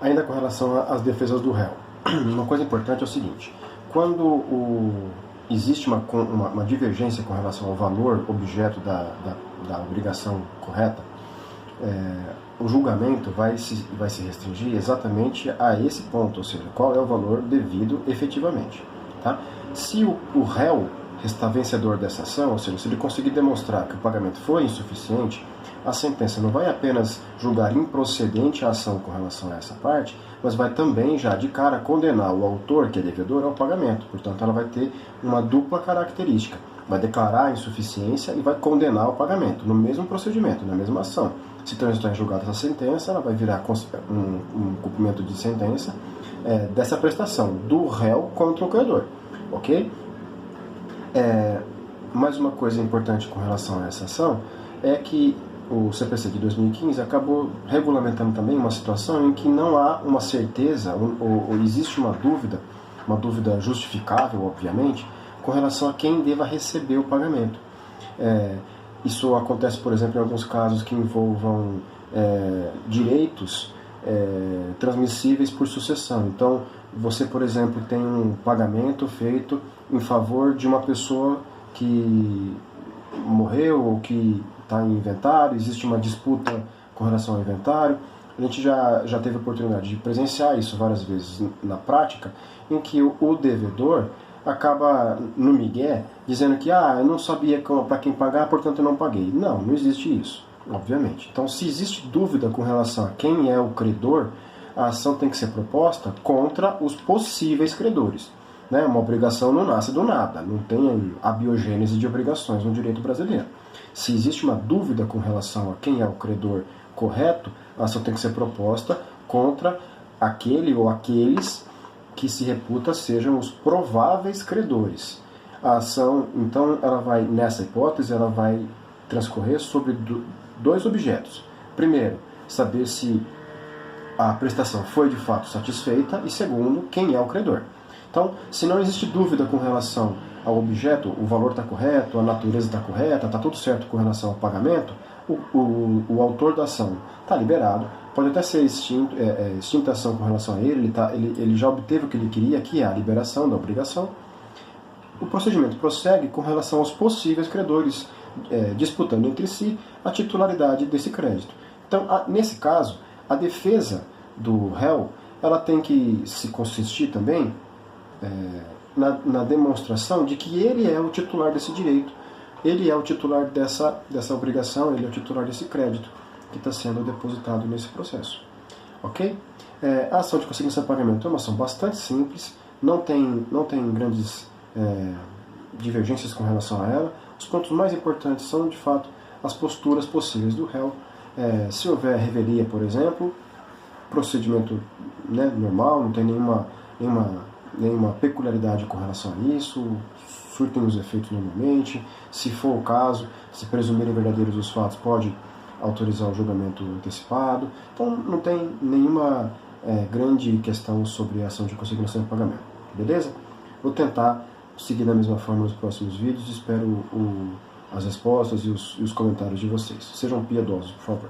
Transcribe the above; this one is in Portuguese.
Ainda com relação às defesas do réu, uma coisa importante é o seguinte: quando existe uma divergência com relação ao valor objeto da obrigação correta, o julgamento vai se restringir exatamente a esse ponto, ou seja, qual é o valor devido efetivamente. Tá? Se o réu restar vencedor dessa ação, ou seja, se ele conseguir demonstrar que o pagamento foi insuficiente, a sentença não vai apenas julgar improcedente a ação com relação a essa parte, mas vai também já de cara condenar o autor, que é devedor, ao pagamento. Portanto, ela vai ter uma dupla característica. Vai declarar a insuficiência e vai condenar o pagamento, no mesmo procedimento, na mesma ação. Se transitar em julgado essa sentença, ela vai virar um cumprimento de sentença dessa prestação do réu contra o credor. Ok? Mais uma coisa importante com relação a essa ação é que o CPC de 2015 acabou regulamentando também uma situação em que não há uma certeza, ou existe uma dúvida justificável, obviamente, com relação a quem deva receber o pagamento. Isso acontece, por exemplo, em alguns casos que envolvam direitos transmissíveis por sucessão. Então, você, por exemplo, tem um pagamento feito em favor de uma pessoa que morreu ou que está em inventário, existe uma disputa com relação ao inventário. A gente já teve a oportunidade de presenciar isso várias vezes na prática, em que o devedor acaba no migué dizendo que eu não sabia para quem pagar, portanto eu não paguei. Não existe isso, obviamente. Então, se existe dúvida com relação a quem é o credor, a ação tem que ser proposta contra os possíveis credores. Uma obrigação não nasce do nada, não tem abiogênese de obrigações no direito brasileiro. Se existe uma dúvida com relação a quem é o credor correto, a ação tem que ser proposta contra aquele ou aqueles que se reputa sejam os prováveis credores. A ação, então, nessa hipótese, ela vai transcorrer sobre dois objetos. Primeiro, saber se a prestação foi de fato satisfeita, e segundo, quem é o credor. Então, se não existe dúvida com relação ao objeto, o valor está correto, a natureza está correta, está tudo certo com relação ao pagamento, o autor da ação está liberado, pode até ser extinta a ação com relação a ele, ele já obteve o que ele queria, que é a liberação da obrigação. O procedimento prossegue com relação aos possíveis credores, disputando entre si a titularidade desse crédito. Então, nesse caso, a defesa do réu ela tem que se consistir também na demonstração de que ele é o titular desse direito, ele é o titular dessa obrigação, ele é o titular desse crédito que está sendo depositado nesse processo. Ok? A ação de consignação de pagamento é uma ação bastante simples, não tem grandes divergências com relação a ela. Os pontos mais importantes são, de fato, as posturas possíveis do réu. Se houver revelia, por exemplo, procedimento normal, não tem nenhuma peculiaridade com relação a isso, surtem os efeitos normalmente. Se for o caso, se presumirem verdadeiros os fatos, pode autorizar o julgamento antecipado. Então, não tem nenhuma grande questão sobre a ação de consignação de pagamento. Beleza? Vou tentar seguir da mesma forma nos próximos vídeos. Espero as respostas e os comentários de vocês. Sejam piedosos, por favor.